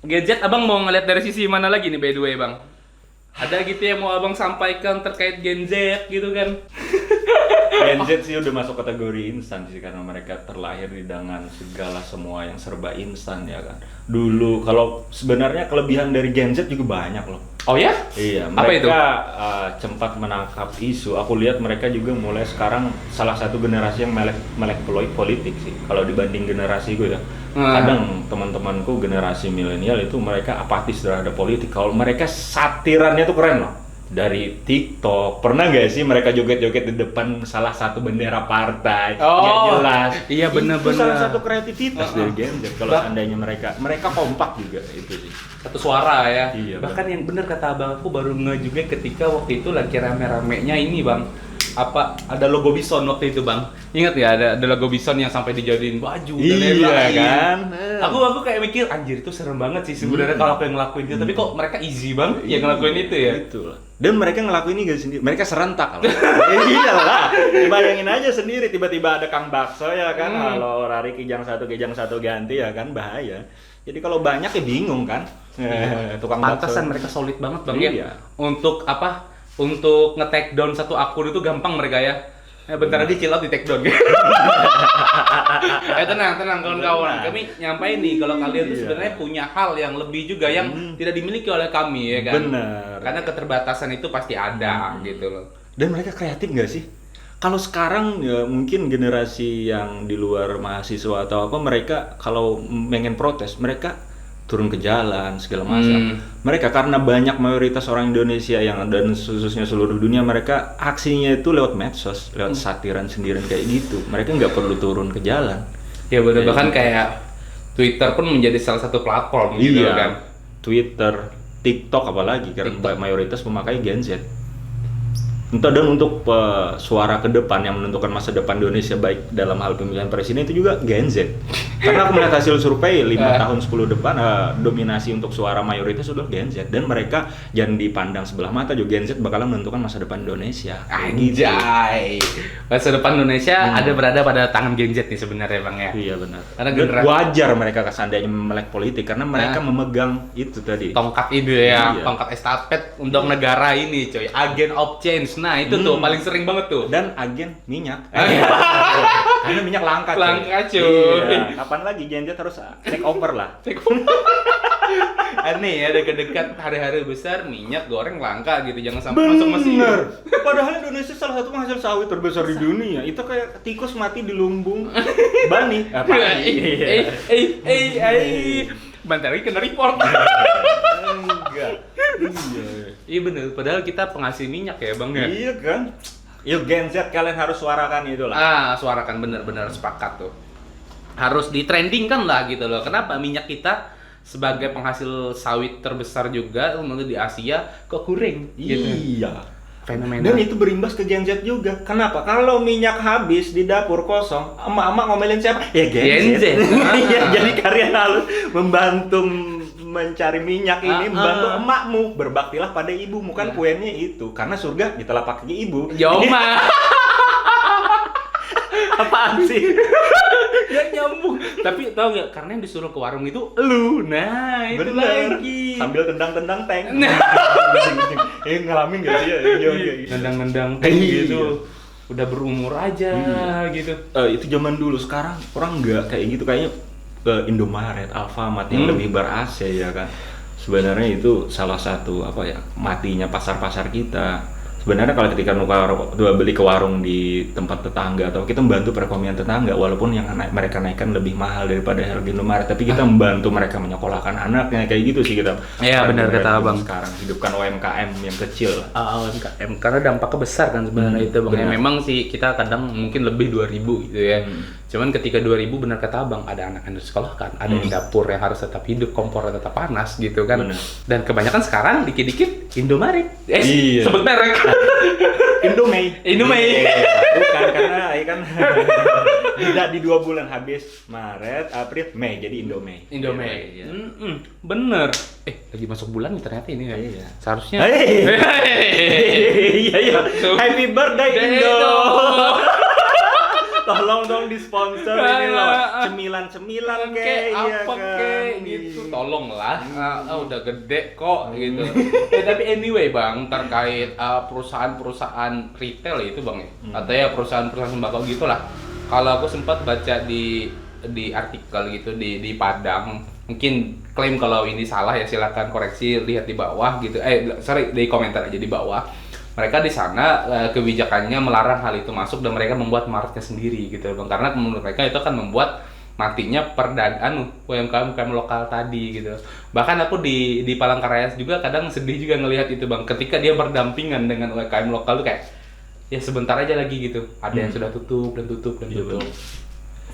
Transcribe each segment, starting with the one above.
gadget abang mau ngeliat dari sisi mana lagi nih by the way bang? Ada gitu yang mau abang sampaikan terkait Gen Z gitu kan? Gen Z sih udah masuk kategori instan sih karena mereka terlahir dengan segala semua yang serba instan ya kan. Dulu kalau sebenarnya kelebihan dari Gen Z juga banyak loh. Oh ya? Iya, Apa itu? mereka cepat menangkap isu. Aku lihat mereka juga mulai sekarang salah satu generasi yang melek politik sih. Kalau dibanding generasi gue ya. Kadang teman-temanku generasi milenial itu mereka apatis terhadap politik. Kalau mereka satirannya tuh keren loh. Dari TikTok, pernah nggak sih mereka joget-joget di depan salah satu bendera partai? Nggak jelas. Iya benar-benar. Itu salah satu kreativitas dari Gen Z. Kalau seandainya mereka kompak juga itu sih. Satu suara ya. Iya, Bahkan yang benar kata abang aku baru nge juga ketika waktu itu lagi rame-ramenya ini bang. Apa ada logo Bison waktu itu bang? Ingat ya ada logo Bison yang sampai dijadiin baju dan Iya lain-lain. kan. Aku kayak mikir anjir itu serem banget sih sebenarnya kalau aku yang ngelakuin itu. Tapi kok mereka easy bang yang ngelakuin itu ya? Itulah. Dan mereka ngelakuin ini gak sendiri, mereka serentak kalau. Iyalah, bayangin aja sendiri tiba-tiba ada Kang Bakso ya kan, halo Rari Kijang satu ganti ya kan, bahaya. Jadi kalau banyak ya bingung kan, tukang bakso. Pantesan mereka solid banget bang Iya. ya. Untuk apa? Untuk nge-take down satu akun itu gampang mereka ya. Bentar lagi chill out di take down. Tenang kawan-kawan. Kami nyampain nih kalau kalian tuh sebenarnya punya hal yang lebih juga yang tidak dimiliki oleh kami ya kan. Bener. Karena keterbatasan itu pasti ada gitu loh. Dan mereka kreatif nggak sih? Kalau sekarang ya mungkin generasi yang di luar mahasiswa atau apa, mereka kalau pengen protes mereka turun ke jalan segala macam. Mereka karena banyak mayoritas orang Indonesia yang dan khususnya seluruh dunia, mereka aksinya itu lewat medsos, lewat satiran sendirian kayak gitu. Mereka nggak perlu turun ke jalan. Ya bener, Kayak bahkan gitu. kayak Twitter pun menjadi salah satu platform gitu Iya, kan. Twitter, TikTok apalagi karena mayoritas memakai Gen Z. Dan untuk suara ke depan yang menentukan masa depan Indonesia baik dalam hal pemilihan presiden itu juga Gen Z. Karena aku melihat hasil survei 5 tahun 10 depan dominasi untuk suara mayoritas sudah Gen Z, dan mereka jangan dipandang sebelah mata juga, Gen Z bakalan menentukan masa depan Indonesia. Anjay. Masa depan Indonesia ada berada pada tangan Gen Z nih sebenarnya bang ya. Iya benar. Karena Dan generasi wajar mereka seandainya melek politik karena mereka memegang itu tadi. tongkat itu ya, Iya. tongkat estafet untuk negara ini coy, agent of change. Nah itu tuh paling sering banget tuh. Dan agen minyak. Karena minyak langka. Langka, cuy. Iya. Kapan lagi Gen Z harus take over lah. Aneh ya, dekat-dekat hari-hari besar minyak goreng langka gitu, jangan sampai masuk Mesir. Bener. Padahal Indonesia salah satu penghasil sawit terbesar di dunia. Itu kayak tikus mati di lumbung. Bani. Iya. Bentar lagi kena report. Enggak. Iya. Iya bener, padahal kita penghasil minyak ya bang ya. Iya kan? Yuk Gen Z, kalian harus suarakan itu lah. Suarakan bener-bener sepakat tuh. Harus ditrendingkan lah gitu loh. Kenapa minyak kita sebagai penghasil sawit terbesar juga untuk di Asia kok kurang gitu. Iya. Fenomena. Dan itu berimbas ke Gen Z juga. Kenapa? Kalau minyak habis di dapur kosong, emak-emak ngomelin siapa? Ya Gen Z. Iya, jadi kalian harus membantu mencari minyak ini, membantu emakmu. Berbaktilah pada ibumu, kan poinnya itu. Karena surga di telapak kaki ibu. Joma. Apaan sih? Gak nyambung. Tapi tau gak, karena yang disuruh ke warung itu lu. Nah, itu Bener. lagi. Sambil tendang-tendang tank. Ngalamin gak sih ya? Iya. Nendang-nendang Iya. gitu. Udah berumur aja gitu. Itu zaman dulu, sekarang orang nggak kayak gitu, kayaknya Indomaret, Alfamart yang lebih ber-AC ya kan. Sebenarnya itu salah satu apa ya, matinya pasar-pasar kita. Sebenarnya kalau ketika beli ke warung di tempat tetangga atau kita membantu perekonomian tetangga, walaupun yang mereka naikkan lebih mahal daripada harga Indomaret, tapi kita membantu mereka menyekolahkan anaknya, kayak gitu sih kita. Iya, benar kata Abang. Sekarang hidupkan UMKM yang kecil. UMKM karena dampaknya besar kan sebenarnya itu bang. Ya, memang sih kita kadang mungkin lebih 2000 gitu ya. Cuman ketika 2000 benar kata abang, ada anak yang disekolahkan, ada yang dapur yang harus tetap hidup, kompornya tetap panas gitu kan. Bener. Dan kebanyakan sekarang dikit-dikit Indomaret. Iya. Sebut merek. Indomie. Indomie. Bukan, karena ya kan tidak di 2 bulan habis, Maret, April, Mei, jadi Indomie. Indomie. Iya. Bener. Lagi masuk bulan nih ternyata ini ya. Iya. Seharusnya. Iya. Happy birthday Indo. Tolong dong disponsor ini loh. Cemilan-cemilan kayak iya apa kan? kayak gitu, tolonglah. Udah gede kok gitu. Tapi anyway bang, terkait perusahaan-perusahaan retail itu bang ya, atau ya perusahaan-perusahaan sembako gitulah. Kalau aku sempat baca di artikel gitu di Padang, mungkin klaim kalau ini salah ya silakan koreksi, lihat di bawah gitu. Di komentar aja di bawah. Mereka di sana kebijakannya melarang hal itu masuk dan mereka membuat marketnya sendiri gitu bang, karena menurut mereka itu akan membuat matinya perdagangan UMKM lokal tadi gitu. Bahkan aku di Palangkaraya juga kadang sedih juga ngelihat itu bang, ketika dia berdampingan dengan UMKM lokal tuh kayak ya sebentar aja lagi gitu, ada yang sudah tutup dan tutup dan tutup.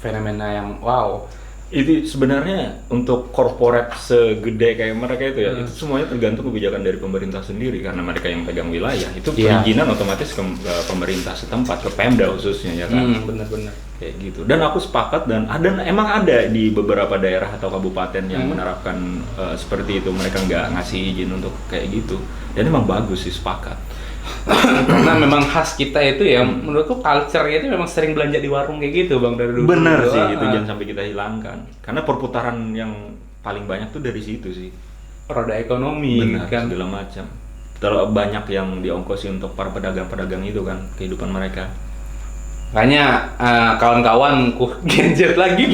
Fenomena yang wow. Itu sebenarnya untuk korporat segede kayak mereka itu ya, itu semuanya tergantung kebijakan dari pemerintah sendiri karena mereka yang pegang wilayah. Itu perizinan otomatis ke pemerintah setempat, ke Pemda khususnya ya kan. Benar-benar kayak gitu. Dan aku sepakat dan emang ada di beberapa daerah atau kabupaten yang menerapkan seperti itu. Mereka nggak ngasih izin untuk kayak gitu. Dan emang bagus sih, sepakat. Karena memang khas kita itu ya, menurutku culture-nya itu memang sering belanja di warung kayak gitu bang dari dulu. Bener sih, itu jangan sampai kita hilangkan. Karena perputaran yang paling banyak tuh dari situ sih. Roda ekonomi. Benar, kan segala macam. Terlalu banyak yang diongkosi untuk para pedagang-pedagang itu kan, kehidupan mereka. Makanya kawan-kawanku gadget lagi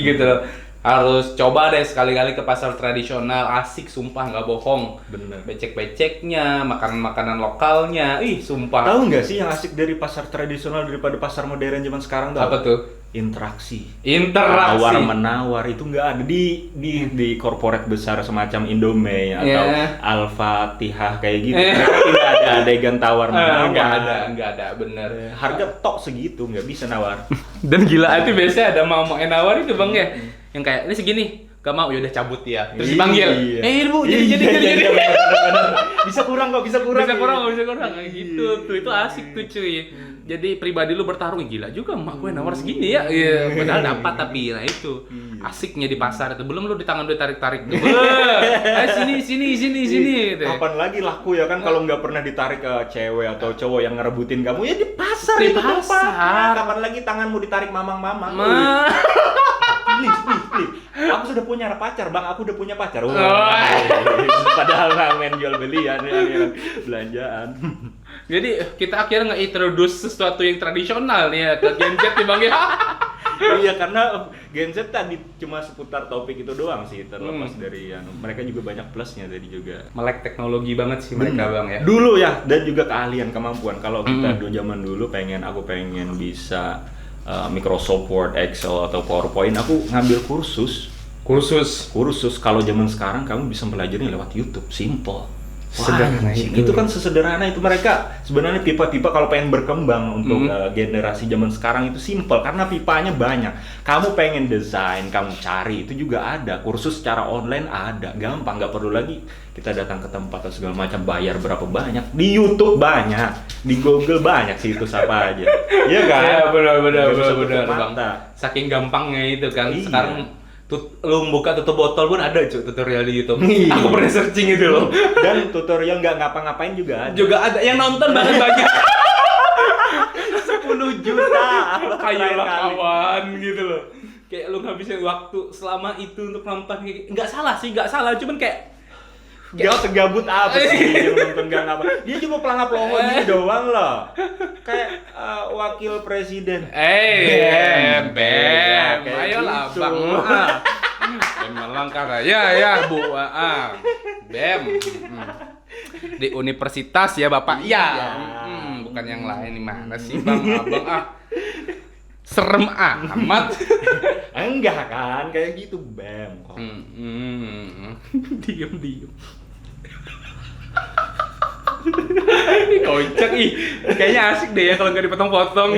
gitu loh. Harus coba deh sekali-kali ke pasar tradisional, asik sumpah nggak bohong. Bener. Becek-beceknya, makanan-makanan lokalnya, sumpah. Tahu nggak sih yang asik dari pasar tradisional daripada pasar modern zaman sekarang tuh? Apa tuh? Interaksi. Tawar menawar itu nggak ada di korporat besar semacam Indomie atau Al-Fatihah kayak gitu. Tidak ada adegan tawar menawar. Nggak ada, bener. Harga tok segitu, nggak bisa nawar. Dan gila itu biasanya ada mau nawar itu bang ya, yang kayak ini segini, gak mau, yaudah cabut ya. Terus dipanggil, bu, jadi. Bisa kurang kok. Kayak gitu tuh, itu asik tuh cuy. Jadi pribadi lu bertarung, gila juga emak gue nawar segini ya. Iya, padahal dapat tapi nah itu asiknya di pasar itu. Belum lu di tangan lu tarik-tarik tuh. Sini gitu. Kapan lagi laku ya kan kalau nggak pernah ditarik ke cewek atau cowok yang ngerebutin kamu ya di pasar. Di itu pasar. Kapan lagi tanganmu ditarik mamang-mamang? Please. Aku sudah punya pacar, bang. Aku udah punya pacar. Padahal nggak main jual belian ya, belanjaan. Jadi kita akhirnya nge-introduce sesuatu yang tradisional nih ya ke Gen Z nih bang ya. Iya, karena Gen Z tadi cuma seputar topik itu doang sih, terlepas dari mereka juga banyak plusnya tadi juga. Melek teknologi banget sih mereka bang ya. Dulu ya, dan juga keahlian, kemampuan. Kalau kita dulu zaman dulu aku pengen bisa Microsoft Word, Excel atau PowerPoint, aku ngambil kursus. Kalau zaman sekarang kamu bisa belajarnya lewat YouTube, simple. Sederhana itu kan sesederhana itu. Mereka sebenarnya pipa-pipa kalau pengen berkembang untuk generasi zaman sekarang itu simple karena pipanya banyak. Kamu pengen desain, kamu cari itu juga ada. Kursus secara online ada, gampang, nggak perlu lagi kita datang ke tempat atau segala macam bayar berapa banyak. Di YouTube banyak, di Google banyak situs apa aja. Iya kan? Iya benar. Bang. Saking gampangnya itu kan sekarang. Lu buka tutup botol pun ada tutorial di YouTube. Aku pernah searching itu loh. Dan tutorial nggak ngapa-ngapain juga ada. Yang nonton bahkan banyak. 10 juta. Kayak kawan gitu loh. Kayak lu ngabisin waktu selama itu untuk nonton. Nggak salah, cuman kayak segabut apa sih dia nonton gak ngapa. Dia cuma pelangap-pelongo gitu doang loh. Kayak wakil presiden. Bem. Ayolah Bang. Bem Palangkaraya ya Bu. Bem. Di universitas ya Bapak. Ya. Bukan yang lain. Mana sih Bang Abang serem amat. Enggak kan, kayak gitu Bem. Diem. Kocak kayaknya asik deh ya kalau nggak dipotong-potong.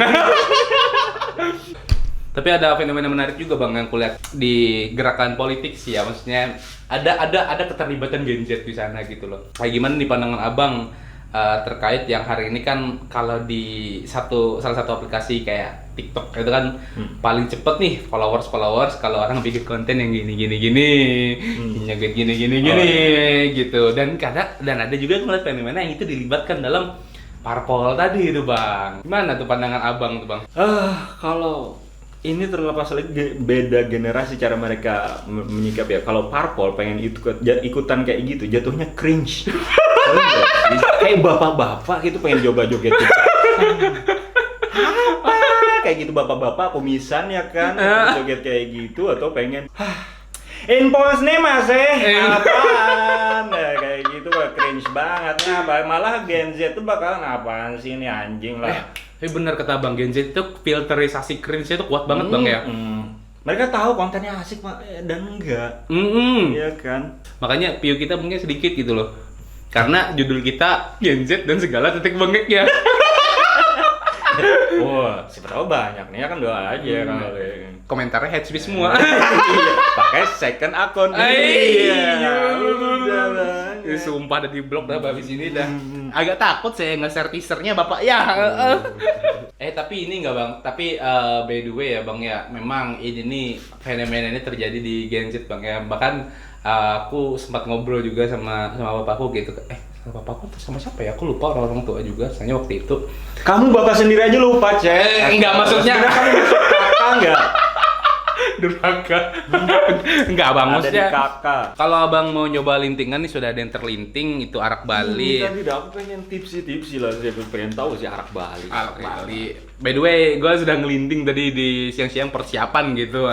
Tapi ada fenomena menarik juga bang yang kulihat di gerakan politik sih ya, maksudnya ada keterlibatan Gen Z di sana gitu loh. Kayak gimana di pandangan abang terkait yang hari ini kan kalau di salah satu aplikasi kayak TikTok itu kan paling cepet nih followers kalau orang bikin konten yang gini nyegit gini gitu. Dan ada juga ngeliat fenomena yang itu dilibatkan dalam parpol tadi itu Bang. Gimana tuh pandangan Abang tuh Bang? Kalau ini terlepas lagi beda generasi cara mereka menyikap ya. Kalau parpol pengen ikutan kayak gitu, jatuhnya cringe. Kayak bapak-bapak gitu pengen coba joget gitu. Apa? Kayak gitu bapak-bapak kumisan ya kan, joget kayak gitu atau pengen infos nih mas apaan? Nah, kayak gitu cringe banget. Malah Gen Z tuh bakalan apaan sih ini anjing lah. Bener kata Bang, Gen Z itu filterisasi cringe itu kuat banget Bang ya. Mereka tahu kontennya asik dan enggak. Iya kan. Makanya view kita mungkin sedikit gitu loh. Karena judul kita Gen Z dan segala titik bengeknya. Wah, siapa tahu banyak nih ya kan, doa aja kalau komentarnya hate speech semua. Pakai second akun. Iya. Sumpah ada di blog dah habis ini dah. Agak takut saya nge-share teasernya Bapak ya. Tapi ini enggak Bang, tapi by the way ya Bang ya, memang ini nih fenomena ini terjadi di Gen Z Bang ya. Bahkan aku sempat ngobrol juga sama bapakku gitu. Sama bapakku sama siapa ya? Aku lupa orang tua juga. Soalnya waktu itu kamu bapak sendiri aja lupa, Cek. Enggak maksudnya kamu masuk kakak enggak? Durhaka. Enggak Bang, maksudnya kakak. Kalau Abang mau nyoba lintingan nih, sudah ada yang terlinting itu arak Bali. Tadi aku pengen tipsi lah, saya pengen tahu sih arak Bali. Arak Bali. By the way, gue sudah ngelinting tadi di siang-siang persiapan gitu.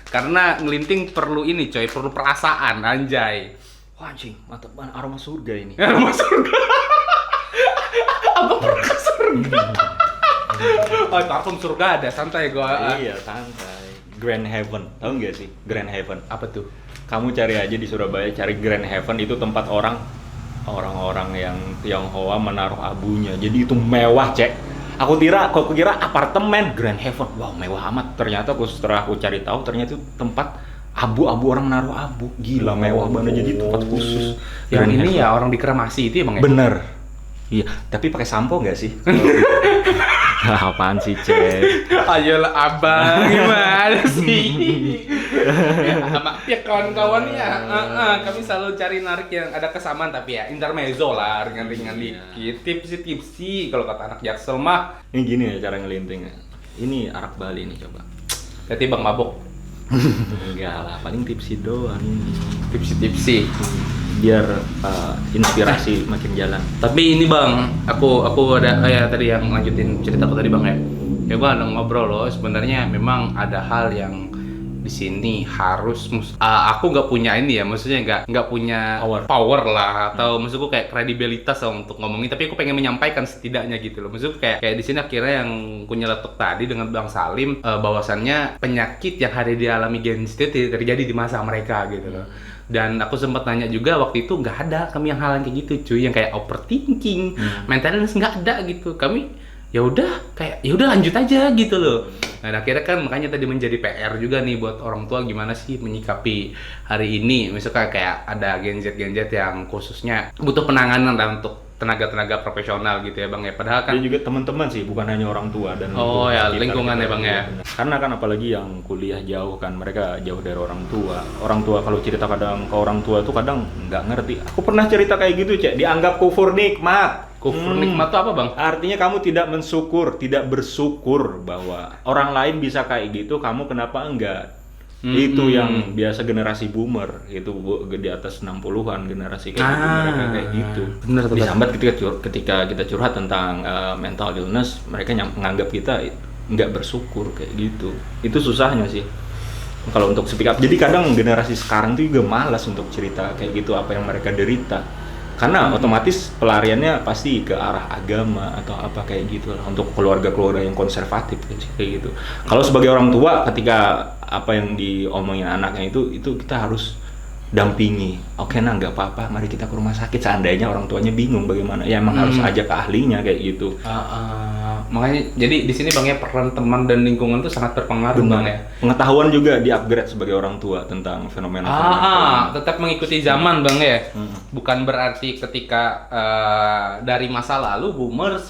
Karena ngelinting perlu ini coy, perlu perasaan anjay. Wah anjing, mantap banget, aroma surga ini. Aroma surga. Apa pergi surga? Parfum surga ada, santai gua. Iya, santai. Grand Heaven, tahu nggak sih Grand Heaven? Apa tuh? Kamu cari aja di Surabaya, cari Grand Heaven, itu tempat orang-orang yang Tionghoa menaruh abunya. Jadi itu mewah, Cek. Aku kira apartemen Grand Heaven. Wow, mewah amat. Ternyata setelah aku cari tahu, ternyata itu tempat abu-abu, orang menaruh abu. Gila, mewah banget. Jadi tempat khusus. Yang ini ya orang dikremasi itu emang ya? Bener. Iya, tapi pakai sampo nggak sih? Apaan sih, Cek? Ayolah Abang, gimana sih? Ya kawan-kawan ya, kami selalu cari narik yang ada kesamaan tapi ya intermezzo lah, ringan-ringan dikit, tipsi-tipsi kalau kata anak Jaksel mah. Ini gini ya cara ngelinting. Ini arak Bali nih coba. Berarti Bang mabok? Enggak lah, paling tipsi doang ini. Tipsi-tipsi. Biar inspirasi makin jalan. Tapi ini Bang, aku ada tadi yang lanjutin ceritaku tadi Bang ya. Ya gua ada ngobrol loh, sebenarnya memang ada hal yang di sini harus aku nggak punya ini ya, maksudnya nggak punya power lah atau maksudku kayak kredibilitas lah untuk ngomongin, tapi aku pengen menyampaikan setidaknya gitu loh. Maksudku kayak di sini akhirnya yang aku nyeletuk tadi dengan Bang Salim bahwasannya penyakit yang hari dialami Gen Z itu terjadi di masa mereka gitu loh. Dan aku sempat nanya juga waktu itu, nggak ada kami yang hal yang kayak gitu cuy, yang kayak overthinking, maintenance nggak ada gitu. Kami ya udah lanjut aja gitu loh. Nah akhirnya kan makanya tadi menjadi PR juga nih buat orang tua, gimana sih menyikapi hari ini. Misalnya kayak ada Gen Z yang khususnya butuh penanganan lah untuk tenaga profesional gitu ya Bang ya. Padahal kan dia juga teman-teman sih, bukan hanya orang tua dan lingkungan ya Bang ya. Karena kan apalagi yang kuliah jauh kan, mereka jauh dari orang tua. Orang tua kalau cerita kadang ke orang tua tuh kadang nggak ngerti. Aku pernah cerita kayak gitu, Cek, dianggap kufur nikmat. Kufur nikmat itu apa Bang? Artinya kamu tidak bersyukur bahwa orang lain bisa kayak gitu, kamu kenapa enggak? Itu yang biasa generasi boomer, itu di atas 60-an generasi kayak gitu, mereka kayak gitu. Bener, disambat ketika kita curhat tentang mental illness, mereka menganggap kita nggak bersyukur kayak gitu. Itu susahnya sih kalau untuk speak up. Jadi kadang generasi sekarang tuh juga malas untuk cerita kayak gitu apa yang mereka derita. Karena otomatis pelariannya pasti ke arah agama atau apa kayak gitu lah, untuk keluarga-keluarga yang konservatif kayak gitu. Kalau sebagai orang tua, ketika apa yang diomongin anaknya itu kita harus dampingi. Oke nah, nggak apa-apa, mari kita ke rumah sakit. Seandainya orang tuanya bingung bagaimana, ya emang harus ajak ke ahlinya kayak gitu. Makanya jadi di sini Bang ya, peran teman dan lingkungan itu sangat berpengaruh Bang ya. Pengetahuan juga di-upgrade sebagai orang tua tentang fenomena. Tetap mengikuti zaman Bang ya. Bukan berarti ketika dari masa lalu boomers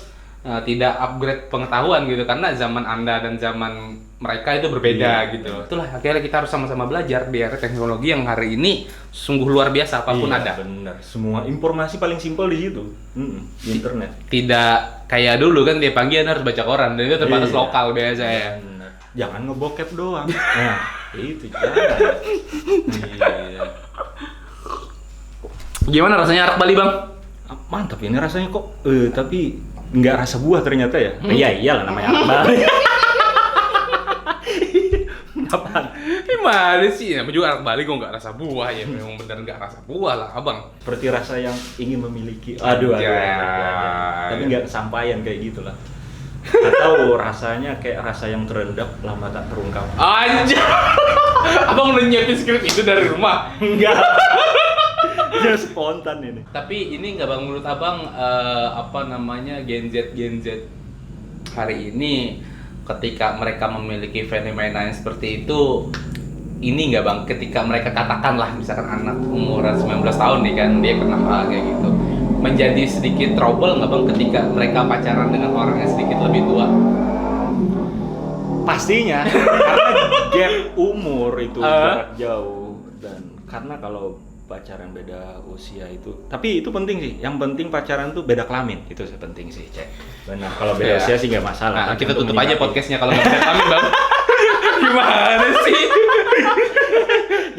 tidak upgrade pengetahuan gitu, karena zaman Anda dan zaman mereka itu berbeda gitu. Itulah akhirnya kita harus sama-sama belajar di era teknologi yang hari ini sungguh luar biasa, apapun ada. Benar. Semua informasi paling simpel di situ. Internet. Tidak kayak dulu kan tiap pagi Anda harus baca koran dan itu terbatas lokal biasa ya. Bener. Jangan ngebokep doang. Nah, itu jangan. Iya. Gimana rasanya arak Bali, Bang? Mantap ini rasanya kok. Tapi nggak rasa buah ternyata ya. Iya iyalah namanya arak Bali. Apaan? Gimana sih? Namanya juga arak Bali kok nggak rasa buah ya. Memang bener nggak rasa buah lah, Abang. Seperti rasa yang ingin memiliki. Aduh. Tapi nggak kesampaian kayak gitulah. Atau rasanya kayak rasa yang terendap lama tak terungkap. Anjir. Abang udah nyiapin skrip itu dari rumah? Enggak. Ya spontan ini. Tapi ini nggak Bang, menurut Abang Gen Z hari ini ketika mereka memiliki fenomena yang seperti itu, ini nggak Bang, ketika mereka katakanlah misalkan anak umuran 19 tahun nih kan, dia kena hal kayak gitu, menjadi sedikit trouble nggak Bang ketika mereka pacaran dengan orang yang sedikit lebih tua? Pastinya, karena gap umur itu jarak jauh, dan karena kalau pacaran beda usia itu, tapi itu penting sih. Yang penting pacaran tuh beda kelamin, itu penting sih, Cek. Benar, kalau beda usia sih nggak masalah. Nah, kita tutup aja podcastnya kalau nggak beda kelamin, Bang. Gimana sih?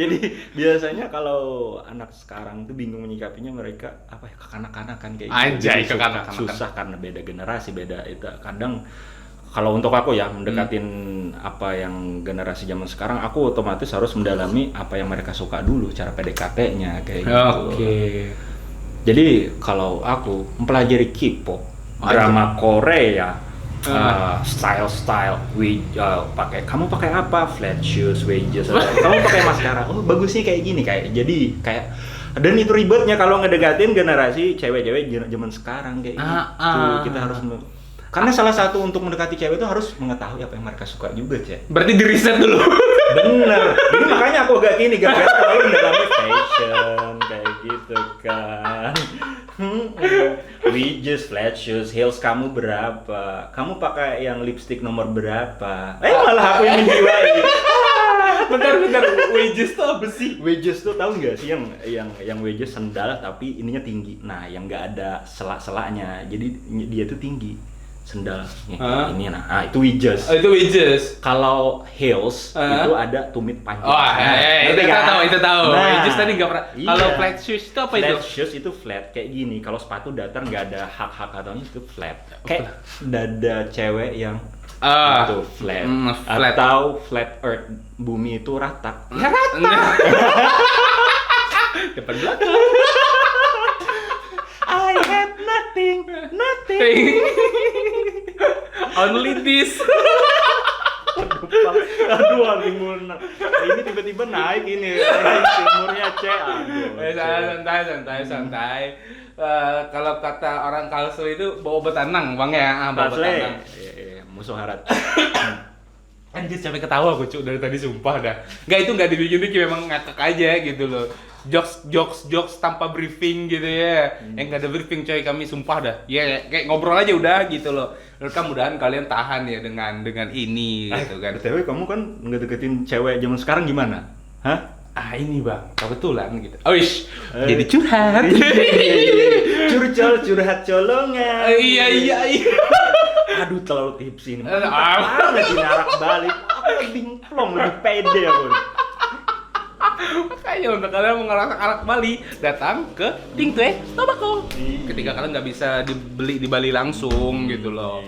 Jadi biasanya kalau anak sekarang tuh bingung menyikapinya, mereka apa ya, kekanak-kanakan kayak gitu. Anjay, Jadi kekanak-kanakan. susah karena beda generasi, beda itu. Kadang kalau untuk aku ya mendekatin apa yang generasi zaman sekarang, aku otomatis harus mendalami apa yang mereka suka dulu, cara PDKT-nya kayak gitu. Oke. Jadi kalau aku mempelajari K-pop, drama Korea, style, kamu pakai apa? Flat shoes, wedges, kamu pakai maskara. Oh, bagusnya kayak gini, kayak dan itu ribetnya kalau ngedekatin generasi cewek-cewek zaman sekarang kayak gitu. Kita harus karena salah satu untuk mendekati cewek itu harus mengetahui apa yang mereka suka juga, Cek. Berarti di riset dulu. Bener. Jadi makanya aku agak gini, gak terlalu mendalami fashion kayak gitu kan. Wedges, flat shoes, heels kamu berapa? Kamu pakai yang lipstick nomor berapa? Malah aku yang menjiwai. Bentar, wedges tuh apa sih? Wedges tuh tahu nggak sih yang wedges sendal tapi ininya tinggi. Nah, yang nggak ada selak-selaknya. Jadi dia tuh tinggi. Sendalnya ini itu wedges. Itu wedges. Kalau heels itu ada tumit panjang. Itu tahu. Nah, Wedges tadi nggak pernah. Iya. Kalau flat shoes itu apa itu? Flat shoes itu flat kayak gini. Kalau sepatu datar nggak ada hak-hak atau itu flat. Kayak dada cewek yang itu flat. Flat. Atau flat earth, bumi itu rata. Ya rata. Depan belakang. I have nothing. Only this. Aduh, Antimurna. Ini tiba-tiba naik ini. Timurnya C. Santai. Kalau kata orang Kalsel itu bawa betanang, Bang ya. Bawa betanang. Musuh harat. Anjir, sampai ketawa aku dari tadi sumpah dah. Enggak, itu enggak dibikin-bikin, memang ngakak aja gitu loh. Jokes tanpa briefing gitu ya. Yang enggak ada briefing coy, kami sumpah dah. Ya kayak ngobrol aja udah gitu loh. Mudah-mudahan kalian tahan ya dengan ini gitu kan. BTW kamu kan ngedeketin cewek zaman sekarang gimana? Hah? Ini Bang, kebetulan gitu. Jadi curhat. Curhat colongan. Iya. Aduh, terlalu tips ini. Banget ini arak balik. Aku lebih plong, lebih pede aku. Makanya untuk kalian mau ngerasakan arak Bali, datang ke Tingtue Tobacco. Ketika kalian nggak bisa dibeli di Bali langsung gitu loh.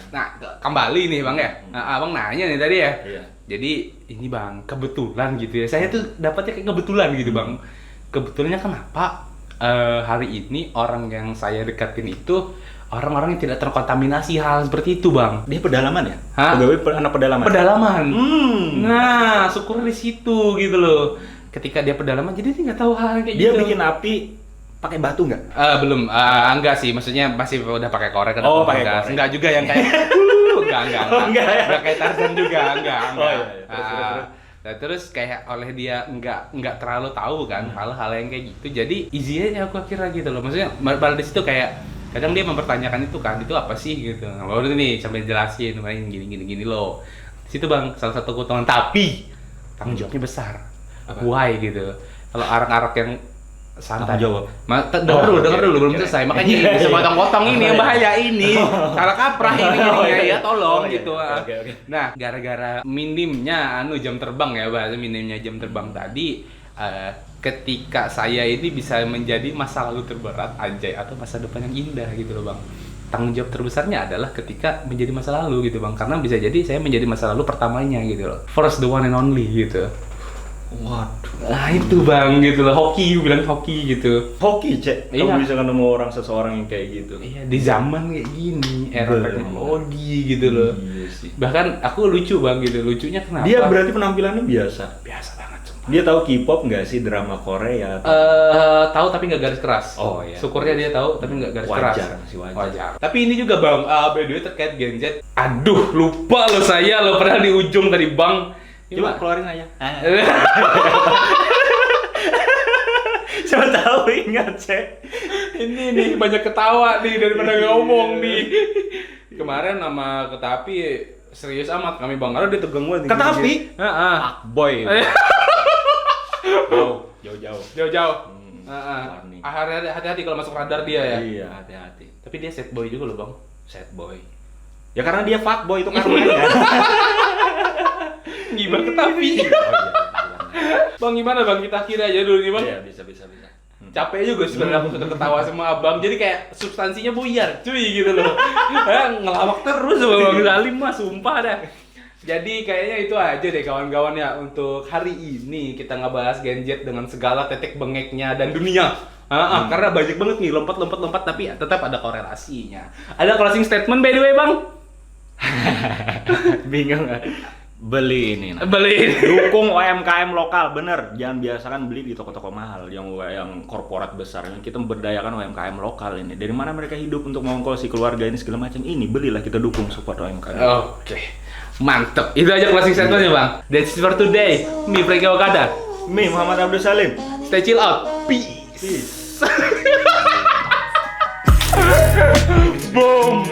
Nah, kembali nih Bang ya. Abang nanya nih tadi ya. Iya. Jadi ini Bang, kebetulan gitu ya. Saya tuh dapatnya kayak kebetulan gitu Bang. Kebetulannya kenapa hari ini orang yang saya deketin itu orang-orang yang tidak terkontaminasi hal seperti itu Bang. Dia pedalaman ya? Hah? Pegawai anak pedalaman? Pedalaman. Nah, syukur di situ gitu loh. Ketika dia pedalaman, jadi dia nggak tahu hal kayak dia gitu. Dia bikin api pakai batu nggak? Belum, enggak sih. Maksudnya masih udah pakai korek. Pakai korek. Enggak juga yang kayak enggak kayak Tarzan juga, enggak. Nah, terus kayak oleh dia enggak terlalu tahu kan hal-hal yang kayak gitu. Jadi easy aja aku kira gitu loh. Maksudnya balik di situ kayak kadang dia mempertanyakan itu kan, itu apa sih gitu. Nah, baru nih sampai jelasin main gini loh. Di situ Bang, salah satu keuntungan, tapi tanggung jawabnya besar. Apa? Why gitu. Kalau arak-arak yang santai. Jawab. Dengar dulu belum selesai. Makanya ini bisa potong-potong ini yang bahaya ini. Salah kaprah ini ya tolong gitu. Oke. Nah, gara-gara minimnya jam terbang ya, bahasa minimnya jam terbang tadi ketika saya ini bisa menjadi masa lalu terberat anjay atau masa depan yang indah gitu loh, Bang. Tanggung jawab terbesarnya adalah ketika menjadi masa lalu gitu, Bang. Karena bisa jadi saya menjadi masa lalu pertamanya gitu loh. First, the one and only gitu. Waduh. Nah itu Bang gitu loh, hoki, bilang hoki gitu. Hoki, Cek. Iya. Kamu bisa ketemu seseorang yang kayak gitu. Iya, di zaman kayak gini, era Bener. teknologi gitu loh. Iya sih. Bahkan aku lucu Bang gitu, lucunya kenapa? Dia berarti penampilannya biasa. Biasa banget sumpah. Dia tahu K-pop nggak sih, drama Korea? Tahu tapi nggak garis keras. Oh, iya. Syukurnya dia tahu tapi nggak garis keras. Wajar. Tapi ini juga Bang, by the way terkait Gen Z. Aduh, lupa lo saya lo pernah di ujung tadi Bang. Coba keluarin aja. Siapa tahu ingat, Cek. Ini nih banyak ketawa nih daripada ngomong nih. Kemarin sama Ketapi serius amat kami Bang, karena dia tegang banget. Ketapi? Heeh. Boy. Jauh. Jauh-jauh. Warning. Hati-hati kalau masuk radar dia ya. Iya, hati-hati. Tapi dia sad boy juga loh Bang. Sad boy. Ya karena dia fuckboy itu karenanya. Gimana Ketapi? Bang gimana Bang, kita akhiri aja dulu nih Bang. Iya, bisa. Capek juga sebenarnya aku sudah ketawa sama Abang. Jadi kayak substansinya buyar, cuy gitu loh. Ngelawak terus sama Bang Salim mah, sumpah dah. Jadi kayaknya itu aja deh kawan-kawan ya untuk hari ini kita ngebahas Gen Z dengan segala tetek bengeknya dan dunia. Karena banyak banget nih lompat tapi tetap ada korelasinya. Ada closing statement by the way Bang? Bingung nggak? Beli ini. Nah. Beli. Dukung UMKM lokal, bener. Jangan biasakan beli di toko-toko mahal yang korporat besar. Yang kita memberdayakan UMKM lokal ini. Dari mana mereka hidup untuk mengongkosi keluarga ini segala macam ini, belilah, kita dukung support UMKM. Oke. Mantep. Itu aja closing statementnya Bang. That's it for today. Me Franky Okada. Me Muhammad Abdul Salim. Stay chill out. Peace. Boom.